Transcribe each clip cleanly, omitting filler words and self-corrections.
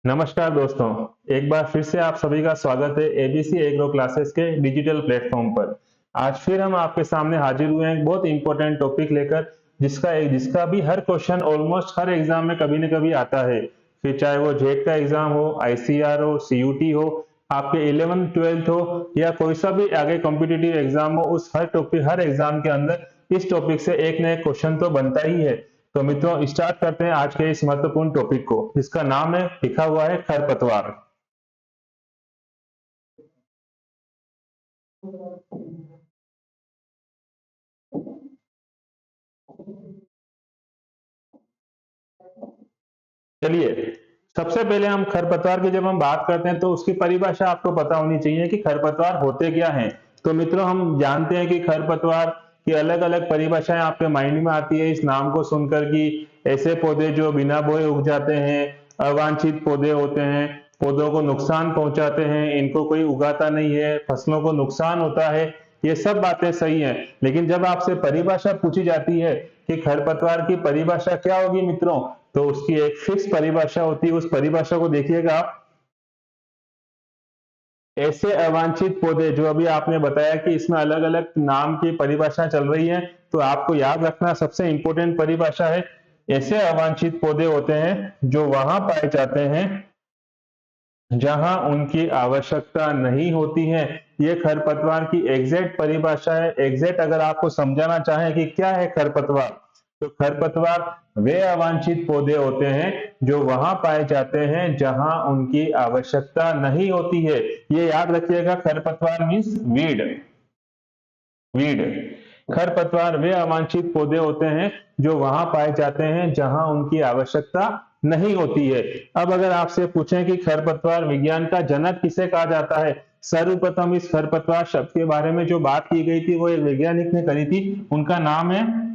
नमस्कार दोस्तों, एक बार फिर से आप सभी का स्वागत है एबीसी एग्रो क्लासेस के डिजिटल प्लेटफॉर्म पर। आज फिर हम आपके सामने हाजिर हुए हैं एक बहुत इंपॉर्टेंट टॉपिक लेकर, जिसका भी हर क्वेश्चन ऑलमोस्ट हर एग्जाम में कभी न कभी आता है। फिर चाहे वो जेट का एग्जाम हो, आईसीआर हो, सीयूटी हो, आपके 11th 12th हो या कोई सा भी आगे कॉम्पिटिटिव एग्जाम हो, उस हर एग्जाम के अंदर इस टॉपिक से एक न एक क्वेश्चन तो बनता ही है। तो मित्रों, स्टार्ट करते हैं आज के इस महत्वपूर्ण टॉपिक को, जिसका नाम है, लिखा हुआ है, खरपतवार। चलिए, सबसे पहले हम खरपतवार की जब हम बात करते हैं तो उसकी परिभाषा आपको पता होनी चाहिए कि खरपतवार होते क्या हैं। तो मित्रों, हम जानते हैं कि खरपतवार की अलग अलग परिभाषाएं आपके माइंड में आती है इस नाम को सुनकर, कि ऐसे पौधे जो बिना बोए उग जाते हैं, अवांछित पौधे होते हैं, पौधों को नुकसान पहुंचाते हैं, इनको कोई उगाता नहीं है, फसलों को नुकसान होता है। ये सब बातें सही हैं, लेकिन जब आपसे परिभाषा पूछी जाती है कि खरपतवार की परिभाषा क्या होगी मित्रों, तो उसकी एक फिक्स परिभाषा होती है। उस परिभाषा को देखिएगा आप। ऐसे अवांछित पौधे, जो अभी आपने बताया कि इसमें अलग अलग नाम की परिभाषा चल रही है, तो आपको याद रखना सबसे इंपॉर्टेंट परिभाषा है, ऐसे अवांछित पौधे होते हैं जो वहां पाए जाते हैं जहां उनकी आवश्यकता नहीं होती है। ये खरपतवार की एग्जैक्ट परिभाषा है। एग्जैक्ट अगर आपको समझाना चाहें कि क्या है खरपतवार, तो खरपतवार वे अवांछित पौधे होते हैं जो वहां पाए जाते हैं जहां उनकी आवश्यकता नहीं होती है। ये याद रखिएगा, खरपतवार मीन्स वीड। वीड खरपतवार वे अवांछित पौधे होते हैं जो वहां पाए जाते हैं जहां उनकी आवश्यकता नहीं होती है। अब अगर आपसे पूछें कि खरपतवार विज्ञान का जनक किसे कहा जाता है, सर्वप्रथम इस खरपतवार शब्द के बारे में जो बात की गई थी वो एक वैज्ञानिक ने करी थी। उनका नाम है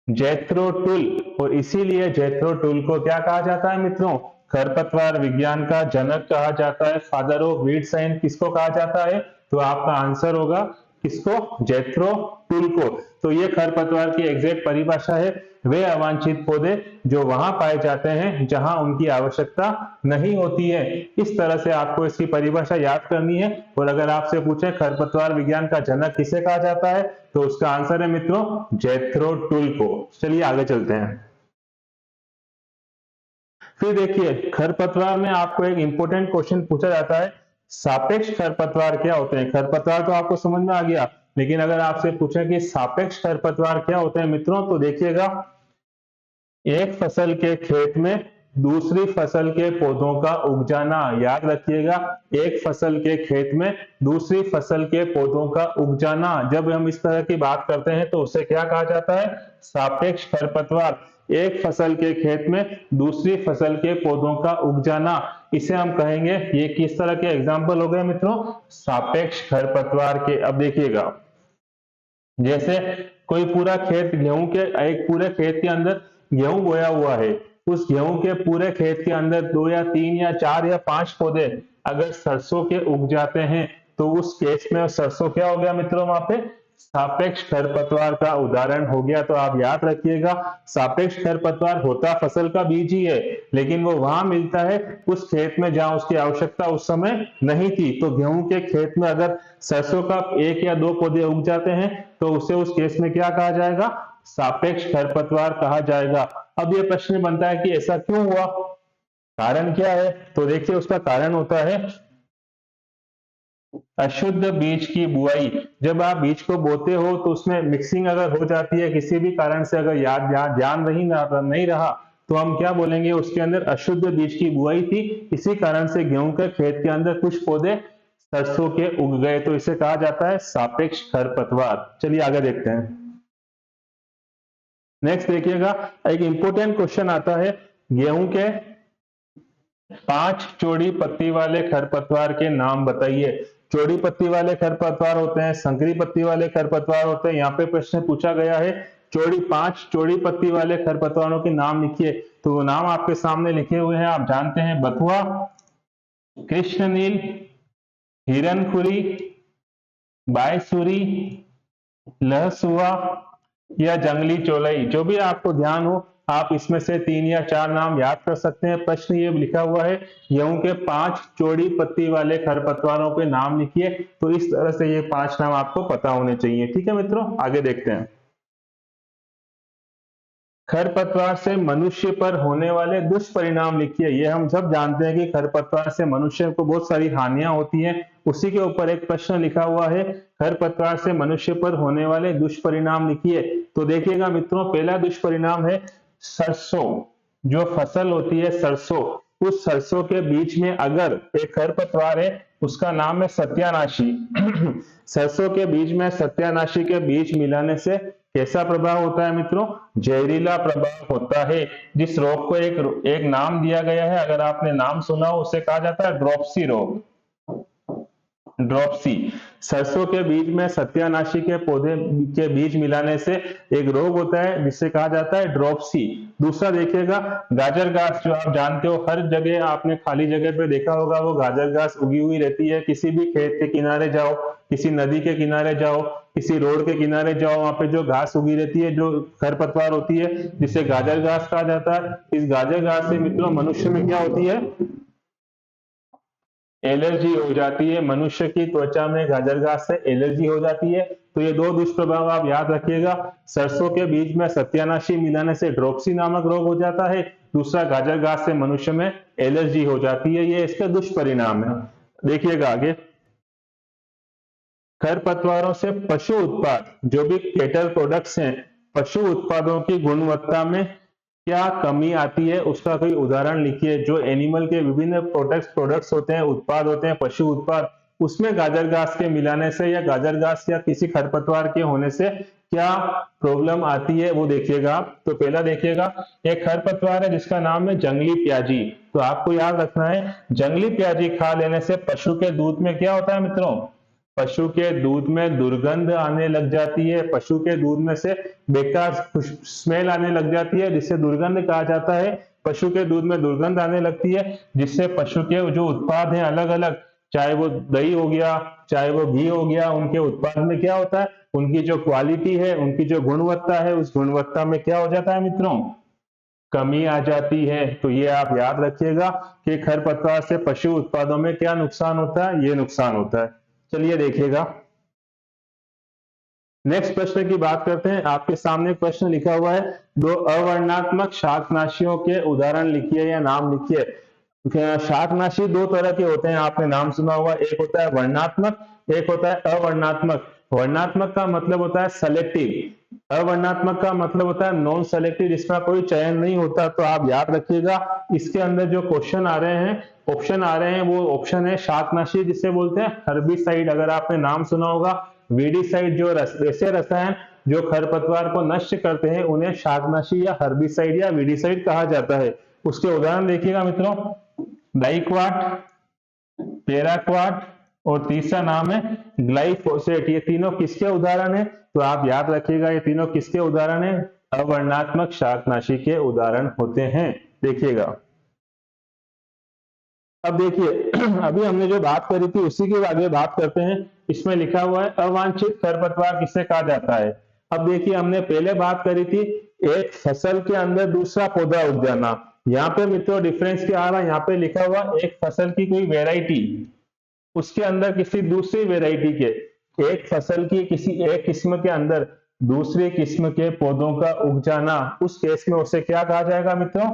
जेथरो टुल, और इसीलिए जेथरो टुल को क्या कहा जाता है मित्रों, खरपतवार विज्ञान का जनक कहा जाता है। फादर ऑफ वीड साइंस किसको कहा जाता है, तो आपका आंसर होगा किसको, जेथरो टुल को। तो ये खरपतवार की एग्जैक्ट परिभाषा है, वे अवांछित पौधे जो वहां पाए जाते हैं जहां उनकी आवश्यकता नहीं होती है। इस तरह से आपको इसकी परिभाषा याद करनी है। और अगर आपसे पूछे खरपतवार विज्ञान का जनक किसे कहा जाता है, तो उसका आंसर है मित्रों जेथरो टुल को। चलिए आगे चलते हैं। फिर देखिए, खरपतवार में आपको एक इंपॉर्टेंट क्वेश्चन पूछा जाता है, सापेक्ष खरपतवार क्या होते हैं। खरपतवार तो आपको समझ में आ गया, लेकिन अगर आपसे पूछे कि सापेक्ष खरपतवार क्या होते हैं मित्रों, तो देखिएगा, एक फसल के खेत में दूसरी फसल के पौधों का उग जाना। याद रखिएगा, एक फसल के खेत में दूसरी फसल के पौधों का उग जाना, जब हम इस तरह की बात करते हैं तो उसे क्या कहा जाता है, सापेक्ष खरपतवार। एक फसल के खेत में दूसरी फसल के पौधों का उग जाना, इसे हम कहेंगे, ये किस तरह के एग्जाम्पल हो गए मित्रों, सापेक्ष खरपतवार के। अब देखिएगा, जैसे कोई पूरा खेत गेहूं के, एक पूरे खेत के अंदर गेहूं बोया हुआ है, उस गेहूं के पूरे खेत के अंदर दो या तीन या चार या पांच पौधे अगर सरसों के उग जाते हैं, तो उस केस में सरसों क्या हो गया मित्रों, वहां पे सापेक्ष खरपतवार का उदाहरण हो गया। तो आप याद रखिएगा, सापेक्ष खरपतवार होता फसल का बीज ही है, लेकिन वो वहां मिलता है उस खेत में जहां उसकी आवश्यकता उस समय नहीं थी। तो गेहूं के खेत में अगर सरसों का एक या दो पौधे उग जाते हैं, तो उसे उस केस में क्या कहा जाएगा, सापेक्ष खरपतवार कहा जाएगा। अब ये प्रश्न बनता है कि ऐसा क्यों हुआ, कारण क्या है। तो देखिए, उसका कारण होता है अशुद्ध बीज की बुआई। जब आप बीज को बोते हो तो उसमें मिक्सिंग अगर हो जाती है किसी भी कारण से, अगर याद ध्यान नहीं रहा, तो हम क्या बोलेंगे, उसके अंदर अशुद्ध बीज की बुआई थी। इसी कारण से गेहूं के खेत के अंदर कुछ पौधे सरसों के उग गए, तो इसे कहा जाता है सापेक्ष खरपतवार। चलिए आगे देखते हैं। नेक्स्ट देखिएगा, एक इंपॉर्टेंट क्वेश्चन आता है, गेहूं के 5 चौड़ी पत्ती वाले खरपतवार के नाम बताइए। चौड़ी पत्ती वाले खरपतवार होते हैं, संकरी पत्ती वाले खरपतवार होते हैं। यहाँ पे प्रश्न पूछा गया है, 5 चौड़ी पत्ती वाले खरपतवारों के नाम लिखिए। तो वो नाम आपके सामने लिखे हुए हैं, आप जानते हैं, बथुआ, कृष्णनील, हिरनखुरी, बायसुरी, लहसुआ या जंगली चौलाई। जो भी आपको ध्यान हो, आप इसमें से 3 या 4 नाम याद कर सकते हैं। प्रश्न ये लिखा हुआ है गेहूं के 5 चौड़ी पत्ती वाले खरपतवारों के नाम लिखिए। तो इस तरह से ये 5 नाम आपको पता होने चाहिए। ठीक है मित्रों, आगे देखते हैं। खरपतवार से मनुष्य पर होने वाले दुष्परिणाम लिखिए। ये हम सब जानते हैं कि खरपतवार से मनुष्य को बहुत सारी हानियां होती हैं। उसी के ऊपर एक प्रश्न लिखा हुआ है, खरपतवार से मनुष्य पर होने वाले दुष्परिणाम लिखिए। तो देखिएगा मित्रों, पहला दुष्परिणाम है सरसों। जो फसल होती है सरसों, उस सरसों के बीच में अगर एक खरपतवार है, उसका नाम है सत्यानाशी। सरसों के बीज में सत्यानाशी के बीज मिलाने से कैसा प्रभाव होता है मित्रों? जहरीला प्रभाव होता है। जिस रोग को एक नाम दिया गया है, अगर आपने नाम सुना हो, उसे कहा जाता है ड्रॉपसी रोग। ड्रॉपसी। सरसों के बीज में सत्यानाशी के पौधे के बीज मिलाने से एक रोग होता है जिसे कहा जाता है ड्रॉपसी। दूसरा देखिएगा, गाजर घास, जो आप जानते हो हर जगह आपने खाली जगह पे देखा होगा, वो गाजर घास उगी हुई रहती है। किसी भी खेत के किनारे जाओ, किसी नदी के किनारे जाओ, किसी रोड के किनारे जाओ, वहां पे जो घास उगी रहती है, जो खरपतवार होती है, जिसे गाजर घास कहा जाता है। इस गाजर घास से मित्रों मनुष्य में क्या होती है? एलर्जी हो जाती है। मनुष्य की त्वचा में गाजर घास से एलर्जी हो जाती है। तो ये दो दुष्प्रभाव आप याद रखिएगा। सरसों के बीज में सत्यानाशी मिलाने से ड्रोप्सी नामक रोग हो जाता है। दूसरा, गाजर घास से मनुष्य में एलर्जी हो जाती है। ये इसके दुष्परिणाम है। देखिएगा आगे, खरपतवारों से पशु उत्पाद, जो भी कैटल प्रोडक्ट्स हैं, पशु उत्पादों की गुणवत्ता में क्या कमी आती है, उसका कोई उदाहरण लिखिए। जो एनिमल के विभिन्न प्रोडक्ट्स होते हैं, उत्पाद होते हैं, पशु उत्पाद, उसमें गाजर घास के मिलाने से या गाजर घास या किसी खरपतवार के होने से क्या प्रॉब्लम आती है, वो देखिएगा। तो पहला देखिएगा, एक खरपतवार है जिसका नाम है जंगली प्याजी। तो आपको याद रखना है, जंगली प्याजी खा लेने से पशु के दूध में क्या होता है मित्रों? पशु के दूध में दुर्गंध आने लग जाती है। पशु के दूध में से बेकार स्मेल आने लग जाती है, जिसे दुर्गंध कहा जाता है। पशु के दूध में दुर्गंध आने लगती है, जिससे पशु के जो उत्पाद हैं अलग अलग, चाहे वो दही हो गया, चाहे वो घी हो गया, उनके उत्पाद में क्या होता है? उनकी जो क्वालिटी है, उनकी जो गुणवत्ता है, उस गुणवत्ता में क्या हो जाता है मित्रों? कमी आ जाती है। तो ये आप याद रखिएगा कि खरपतवार से पशु उत्पादों में क्या नुकसान होता है? ये नुकसान होता है। चलिए देखिएगा, नेक्स्ट प्रश्न की बात करते हैं। आपके सामने एक प्रश्न लिखा हुआ है, दो अवर्णात्मक शाकनाशियों के उदाहरण लिखिए या नाम लिखिए। शाकनाशी दो तरह के होते हैं, आपने नाम सुना होगा, एक होता है वर्णात्मक, एक होता है अवर्णात्मक। वर्णात्मक का मतलब होता है सेलेक्टिव, अवर्णात्मक का मतलब होता है नॉन सेलेक्टिव, जिसका कोई चयन नहीं होता। तो आप याद रखिएगा, इसके अंदर जो क्वेश्चन आ रहे हैं, ऑप्शन आ रहे हैं, वो ऑप्शन है शाकनाशी, जिसे बोलते हैं हर्बिसाइड। अगर आपने नाम सुना होगा, वीडीसाइड, जो ऐसे रसायन जो खरपतवार को नष्ट करते हैं, उन्हें शाकनाशी या हर्बिसाइड या वीडीसाइड कहा जाता है। उसके उदाहरण देखिएगा मित्रों, डाइक्वाट, पैराक्वाट, और तीसरा नाम है ग्लाइफोसेट। ये तीनों किसके उदाहरण है? तो आप याद रखिएगा, ये तीनों किसके उदाहरण है? अवर्णात्मक शाकनाशी के उदाहरण होते हैं। देखिएगा, अब देखिए अभी हमने जो बात करी थी उसी की आगे बात करते हैं। इसमें लिखा हुआ है अवांछित खरपतवार किसे कहा जाता है। अब देखिए, हमने पहले बात करी थी एक फसल के अंदर दूसरा पौधा उग जाना। यहाँ पे मित्रों डिफरेंस क्या आ रहा है? यहाँ पे लिखा हुआ एक फसल की कोई वेराइटी, उसके अंदर किसी दूसरी वेराइटी के, एक फसल की किसी एक किस्म के अंदर दूसरी किस्म के पौधों का उग जाना, उस केस में उसे क्या कहा जाएगा मित्रों?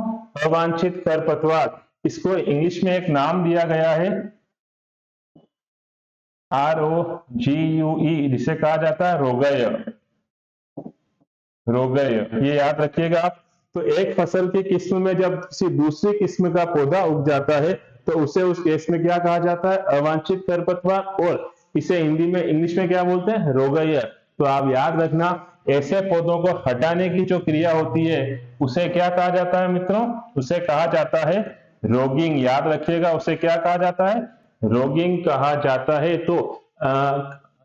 अवांछित खरपतवार। इसको इंग्लिश में एक नाम दिया गया है ROGUE, जिसे कहा जाता है रोगय। रोगय, ये याद रखिएगा आप। तो एक फसल की किस्म में जब किसी दूसरी किस्म का पौधा उग जाता है, तो उसे उस केस में क्या कहा जाता है? अवांछित खरपतवार। और इसे हिंदी में, इंग्लिश में क्या बोलते हैं? रोगय। तो आप याद रखना, ऐसे पौधों को हटाने की जो क्रिया होती है, उसे क्या कहा जाता है मित्रों? उसे कहा जाता है रोगिंग। याद रखिएगा, उसे क्या कहा जाता है? रोगिंग कहा जाता है। तो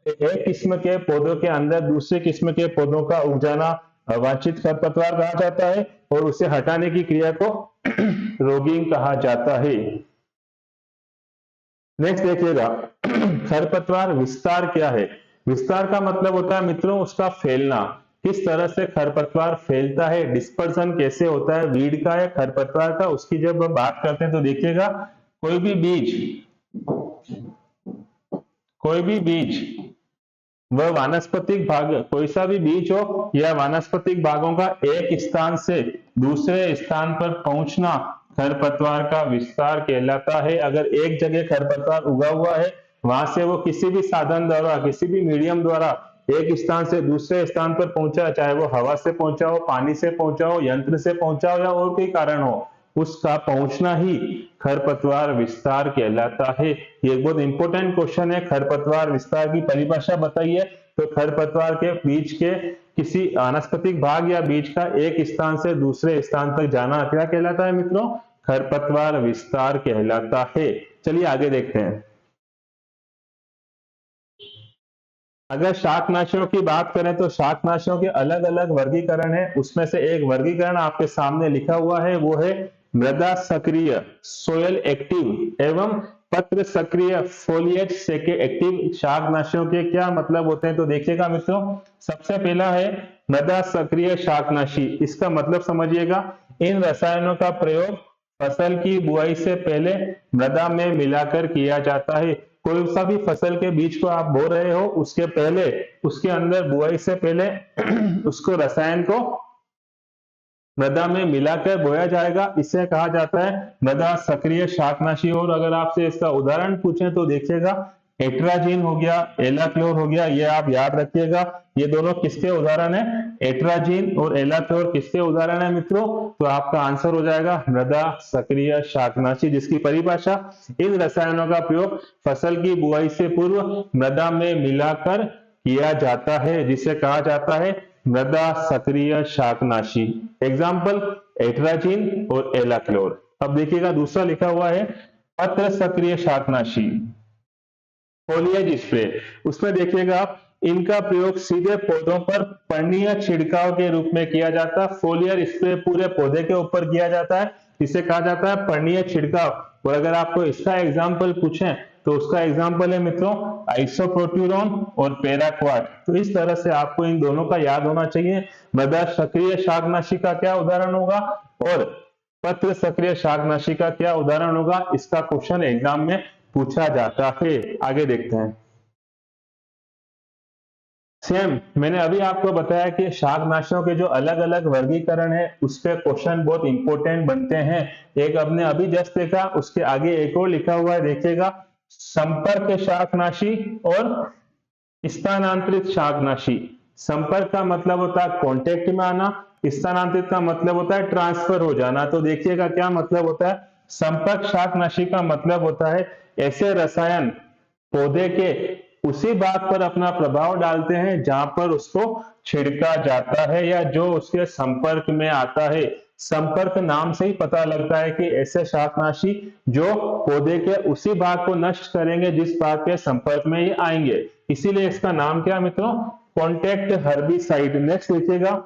एक किस्म के पौधों के अंदर दूसरे किस्म के पौधों का उग जाना अवांछित खरपतवार कहा जाता है, और उसे हटाने की क्रिया को रोगिंग कहा जाता है। नेक्स्ट देखिएगा, खरपतवार विस्तार क्या है? विस्तार का मतलब होता है मित्रों उसका फैलना। किस तरह से खरपतवार फैलता है, डिस्पर्सन कैसे होता है वीड का या खरपतवार का, उसकी जब हम बात करते हैं तो देखिएगा कोई भी बीज वह वानस्पतिक भाग, कोई सा भी बीज हो या वानस्पतिक भागों का एक स्थान से दूसरे स्थान पर पहुंचना खरपतवार का विस्तार कहलाता है। अगर एक जगह खरपतवार उगा हुआ है, वहां से वो किसी भी साधन द्वारा, किसी भी मीडियम द्वारा एक स्थान से दूसरे स्थान पर पहुंचा, चाहे वो हवा से पहुंचा हो, पानी से पहुंचा हो, यंत्र से पहुंचा हो या और कोई कारण हो, उसका पहुंचना ही खरपतवार विस्तार कहलाता है। ये बहुत इंपॉर्टेंट क्वेश्चन है। खरपतवार विस्तार की परिभाषा बताइए। तो खरपतवार के बीज के किसी वानस्पतिक भाग या बीज का एक स्थान से दूसरे स्थान तक जाना क्या कहलाता है मित्रों? खरपतवार विस्तार कहलाता है। चलिए आगे देखते हैं। अगर शाकनाशियों की बात करें तो शाकनाशियों के अलग अलग वर्गीकरण है। उसमें से एक वर्गीकरण आपके सामने लिखा हुआ है, वो है मृदा सक्रिय सोयल एक्टिव एवं पत्र सक्रिय फोलिएट सेके एक्टिव शाकनाशियों के क्या मतलब होते हैं? तो देखिएगा मित्रों, सबसे पहला है मृदा सक्रिय शाकनाशी। इसका मतलब समझिएगा, इन रसायनों का प्रयोग फसल की बुआई से पहले मृदा में मिलाकर किया जाता है। कोई सा भी फसल के बीज को आप बो रहे हो, उसके पहले, उसके अंदर बुआई से पहले उसको रसायन को मृदा में मिलाकर बोया जाएगा। इसे कहा जाता है मृदा सक्रिय शाकनाशी। और अगर आपसे इसका उदाहरण पूछें तो देखिएगा, एट्राजीन हो गया, एलाक्लोर हो गया, ये आप याद रखिएगा। ये दोनों किसके उदाहरण है? एट्राजीन और एलाक्लोर किसके उदाहरण है मित्रों? तो आपका आंसर हो जाएगा मृदा सक्रिय शाकनाशी, जिसकी परिभाषा, इन रसायनों का प्रयोग फसल की बुआई से पूर्व मृदा में मिलाकर किया जाता है, जिसे कहा जाता है मृदा सक्रिय शाकनाशी। एग्जाम्पल एट्राजीन और एलाक्लोर। अब देखिएगा दूसरा लिखा हुआ है पत्र सक्रिय शाकनाशी, फोलिएज स्प्रे। उसमें देखिएगा आप, इनका प्रयोग सीधे पौधों पर पर्णीय छिड़काव के रूप में किया जाता है। फोलियर स्प्रे पूरे पौधे के ऊपर किया जाता है, इसे कहा जाता है पर्णीय छिड़काव। और अगर आपको इसका एग्जाम्पल पूछें तो उसका एग्जाम्पल है मित्रों आइसोप्रोट्यूरॉन और पैराक्वाट। तो इस तरह से आपको इन दोनों का याद होना चाहिए। मृदा सक्रिय शाकनाशी का क्या उदाहरण होगा और पत्र सक्रिय शाकनाशी का क्या उदाहरण होगा, इसका क्वेश्चन एग्जाम में पूछा जाता है। आगे देखते हैं। सेम मैंने अभी आपको बताया कि शाकनाशियों के जो अलग अलग वर्गीकरण है, उस पे क्वेश्चन बहुत इंपॉर्टेंट बनते हैं। एक आपने अभी जस्ट देखा, उसके आगे एक और लिखा हुआ है, देखिएगा, संपर्क शाकनाशी और स्थानांतरित शाकनाशी। संपर्क का मतलब होता है कांटेक्ट में आना, स्थानांतरित का मतलब होता है ट्रांसफर हो जाना। तो देखिएगा क्या मतलब होता है। संपर्क शाकनाशी का मतलब होता है ऐसे रसायन पौधे के उसी भाग पर अपना प्रभाव डालते हैं जहां पर उसको छिड़का जाता है या जो उसके संपर्क में आता है। संपर्क नाम से ही पता लगता है कि ऐसे शाकनाशी जो पौधे के उसी भाग को नष्ट करेंगे जिस भाग के संपर्क में ये आएंगे, इसीलिए इसका नाम क्या मित्रों? Contact herbicide. नेक्स्ट देखिएगा,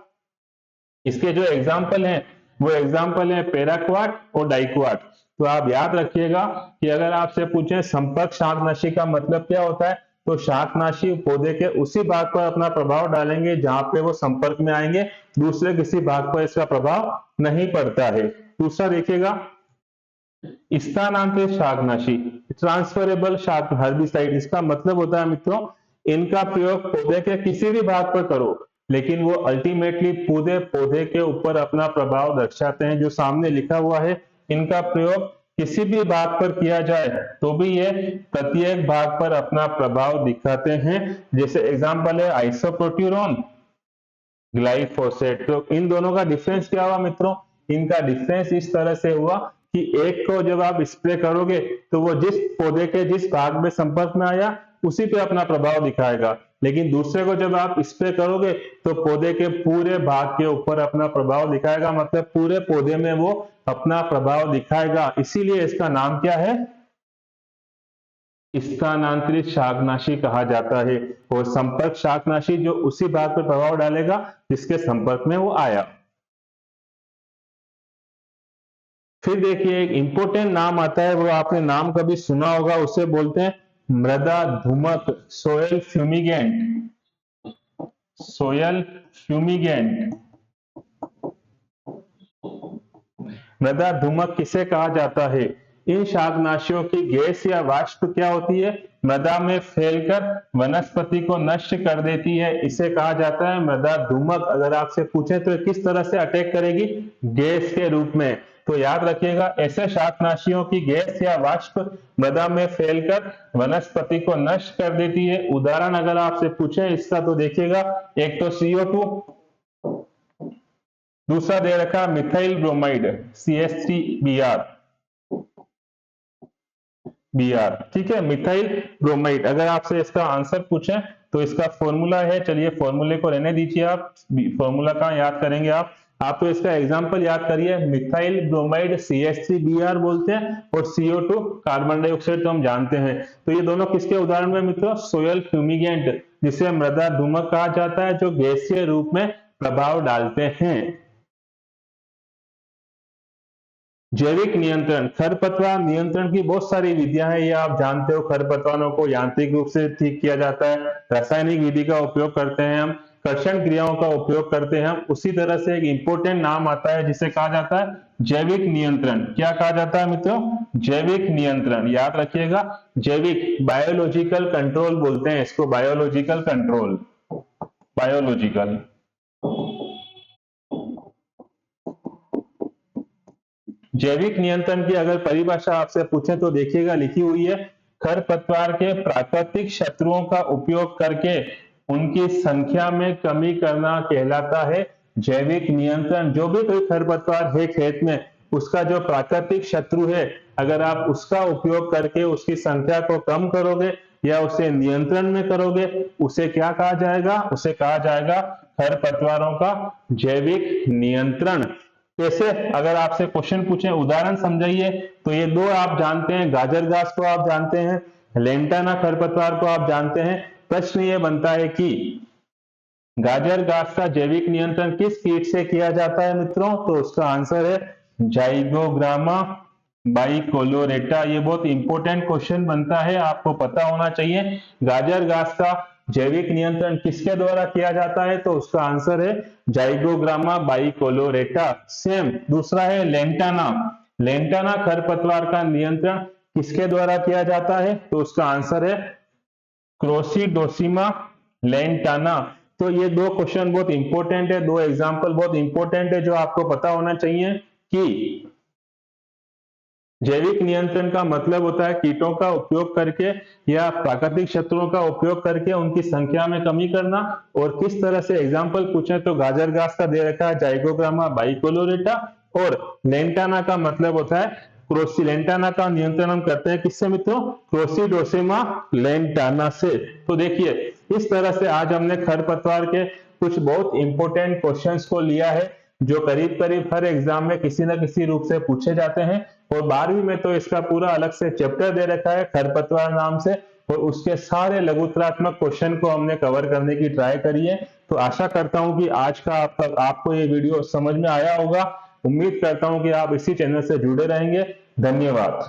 इसके जो एग्जाम्पल हैं वो एग्जाम्पल है पैराक्वाट और डाइक्वाट। तो आप याद रखिएगा कि अगर आपसे पूछें संपर्क शाकनाशी का मतलब क्या होता है, तो शाकनाशी पौधे के उसी भाग पर अपना प्रभाव डालेंगे जहां पे वो संपर्क में आएंगे, दूसरे किसी भाग पर इसका प्रभाव नहीं पड़ता है। दूसरा देखिएगा स्थानांतरित शाकनाशी, ट्रांसफरेबल शाक हर्बिसाइड। इसका मतलब होता है मित्रों, इनका प्रयोग पौधे के किसी भी भाग पर करो, लेकिन वो अल्टीमेटली पूरे पौधे के ऊपर अपना प्रभाव दर्शाते हैं। जो सामने लिखा हुआ है, इनका प्रयोग किसी भी भाग पर किया जाए तो भी ये प्रत्येक भाग पर अपना प्रभाव दिखाते हैं। जैसे एग्जांपल है आइसोप्रोट्यूरॉन, ग्लाइफोसेट। तो इन दोनों का डिफरेंस क्या हुआ मित्रों? इनका डिफरेंस इस तरह से हुआ कि एक को जब आप स्प्रे करोगे तो वो जिस पौधे के जिस भाग में संपर्क में आया उसी पे अपना प्रभाव दिखाएगा, लेकिन दूसरे को जब आप स्प्रे करोगे तो पौधे के पूरे भाग के ऊपर अपना प्रभाव दिखाएगा, मतलब पूरे पौधे में वो अपना प्रभाव दिखाएगा। इसीलिए इसका नाम क्या है? स्थानांतरित शाकनाशी कहा जाता है। और संपर्क शाकनाशी जो उसी भाग पर प्रभाव डालेगा जिसके संपर्क में वो आया। फिर देखिए एक इंपॉर्टेंट नाम आता है, वो आपने नाम कभी सुना होगा, उसे बोलते हैं मृदा धूमक, सोयल फ्यूमिगेंट। Soil fumigant. मृदा धूमक किसे कहा जाता है? इन शाकनाशियों की गैस या वाष्प क्या होती है? मृदा में फैलकर वनस्पति को नष्ट कर देती है, इसे कहा जाता है मृदा धूमक। अगर आपसे पूछे तो किस तरह से अटैक करेगी? गैस के रूप में। तो याद रखिएगा, ऐसे शाकनाशियों की गैस या वाष्प मृदा में फैलकर वनस्पति को नष्ट कर देती है। उदाहरण अगर आपसे पूछे इसका तो देखिएगा, एक तो CO2, दूसरा दे रखा मिथाइल ब्रोमाइड CH3Br, ठीक है, मिथाइल ब्रोमाइड। अगर आपसे इसका आंसर पूछे तो इसका फॉर्मूला है, चलिए फॉर्मूले को रहने दीजिए, आप फॉर्मूला कहाँ याद करेंगे आप तो इसका एग्जांपल याद करिए। मिथाइल ब्रोमाइड CH3Br बोलते हैं और CO2 कार्बन डाइऑक्साइड तो हम जानते हैं। तो ये दोनों किसके उदाहरण में मित्रों? सोयल फ्यूमिगेंट, जिसे मृदा धूमक कहा जाता है, जो गैसीय रूप में प्रभाव डालते हैं। जैविक नियंत्रण, खरपतवार नियंत्रण की बहुत सारी विधियां हैं, ये आप जानते हो। खरपतवारों को यांत्रिक रूप से ठीक किया जाता है, रासायनिक विधि का उपयोग करते हैं हम, कर्षण क्रियाओं का उपयोग करते हैं हम। उसी तरह से एक इंपॉर्टेंट नाम आता है जिसे कहा जाता है जैविक नियंत्रण। क्या कहा जाता है मित्रों? जैविक नियंत्रण। याद रखिएगा, जैविक, बायोलॉजिकल कंट्रोल बोलते हैं इसको, बायोलॉजिकल कंट्रोल, बायोलॉजिकल। जैविक नियंत्रण की अगर परिभाषा आपसे पूछे तो देखिएगा लिखी हुई है, खरपतवार के प्राकृतिक शत्रुओं का उपयोग करके उनकी संख्या में कमी करना कहलाता है जैविक नियंत्रण। जो भी कोई खरपतवार है खेत में, उसका जो प्राकृतिक शत्रु है, अगर आप उसका उपयोग करके उसकी संख्या को कम करोगे या उसे नियंत्रण में करोगे, उसे क्या कहा जाएगा? उसे कहा जाएगा खरपतवारों का जैविक नियंत्रण। कैसे? अगर आपसे क्वेश्चन पूछे, उदाहरण समझाइए, तो ये दो आप जानते हैं, गाजर घास को आप जानते हैं, लेंटाना खरपतवार को आप जानते हैं। प्रश्न ये बनता है कि गाजर घास का जैविक नियंत्रण किस कीट से किया जाता है मित्रों? तो उसका आंसर है जाइगोग्रामा बाइकोलोरेटा। ये बहुत इंपॉर्टेंट क्वेश्चन बनता है, आपको पता होना चाहिए। गाजर घास का जैविक नियंत्रण किसके द्वारा किया जाता है? तो उसका आंसर है जाइगोग्रामा बाइकोलोरेटा। सेम दूसरा है लेंटाना। लेंटाना खरपतवार का नियंत्रण किसके द्वारा किया जाता है? तो उसका आंसर है क्रोसिडोसिमा लेंटाना। तो ये दो क्वेश्चन बहुत इंपॉर्टेंट है, दो एग्जांपल बहुत इंपॉर्टेंट है जो आपको पता होना चाहिए कि जैविक नियंत्रण का मतलब होता है कीटों का उपयोग करके या प्राकृतिक शत्रुओं का उपयोग करके उनकी संख्या में कमी करना। और किस तरह से एग्जांपल पूछे तो गाजर घास का दे रखा है जाइगोग्रामा बाइकोलोरेटा, और लेंटाना का मतलब होता है लेंटाना का नियंत्रण हम करते हैं किससे मित्रों? क्रोसिडोसिमा लेंटाना से। तो देखिए, इस तरह से आज हमने खरपतवार के कुछ बहुत इंपॉर्टेंट क्वेश्चंस को लिया है जो करीब करीब हर एग्जाम में किसी न किसी रूप से पूछे जाते हैं। और 12वीं में तो इसका पूरा अलग से चैप्टर दे रखा है खरपतवार नाम से, और उसके सारे लघुत्तरात्मक क्वेश्चन को हमने कवर करने की ट्राई करी है। तो आशा करता हूं कि आज का आपको ये वीडियो समझ में आया होगा। उम्मीद करता हूं कि आप इसी चैनल से जुड़े रहेंगे। धन्यवाद।